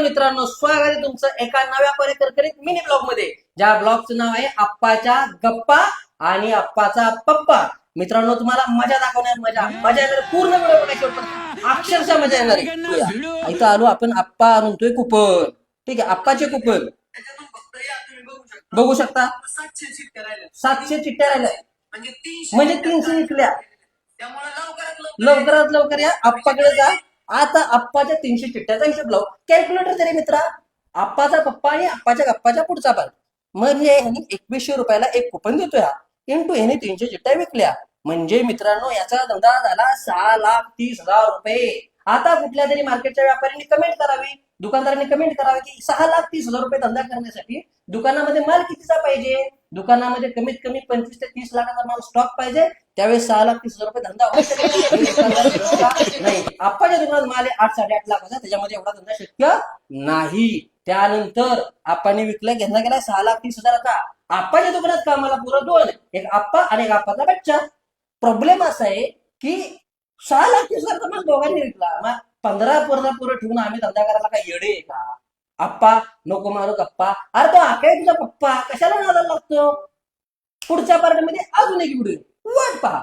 मित्रांनो, स्वागत आहे तुमचं एका नव्या करकरीत मिनी ब्लॉग मध्ये, ज्या ब्लॉगचं नाव आहे आप्पाच्या गप्पा आणि आप्पाचा पप्पा. मित्रांनो, तुम्हाला मजा दाखवणार, मजा येणार, पूर्ण व्हिडिओ बघायची, अक्षरशः मजा येणार आहे. इथं आलो आपण, आप्पा आणतोय कुपन. ठीक आहे, आप्पाचे कुपन बघू शकता. 700 चिठ्ठ्या राहिल्या, म्हणजे 300 विकल्या. लवकरात लवकर या आप्पाकडे जा. आता आप्पाच्या 300 चिठ्ठ्याचा हिशोब लावू. कॅल्क्युलेटर तरी मित्रा. आप्पाचा पप्पा आणि आप्पाच्या गप्पाच्या पुढचा पार्ट, म्हणजे ह्यानी 2100 रुपयाला एक कुपन देतोय हा. इंटू ह्याने 300 चिठ्ठ्या विकल्या, म्हणजे मित्रांनो याचा धंदा झाला 6,30,000 रुपये. आता कुठल्या तरी मार्केटच्या व्यापाऱ्यांनी कमेंट करावी, दुकानदारांनी कमेंट करावी की 6,30,000 रुपये धंदा करण्यासाठी दुकानामध्ये माल कितीचा पाहिजे. दुकानामध्ये कमीत कमी 25 ते 30 लाखाचा माल स्टॉक पाहिजे. त्यावेळेस 6,30,000 रुपये धंदा होऊ शकतो. नाही, आप्पाच्या दुकानात माल आहे 8-8.5 लाखाचा, त्याच्यामध्ये एवढा धंदा शक्य नाही. त्यानंतर आप्पाने विकला, घेतला गेला 6,30,000चा. आप्पाच्या दुकानात कामाला पुरं दोन, एक आप्पा आणि एक आप्पाचा बच्चा. प्रॉब्लेम असा आहे की 6,30,000चा माल दोघांनी विकला. मग 15 पुरं ठेवून आम्ही धंदा करायला काय येडे आहे का? आप्पा नको मारू गप्पा. अरे तो आकाय तुझा पप्पा, कशाला नादाला लागतो. पुढच्या पार्ट मध्ये अजून एक व्हिडिओ वाट पहा.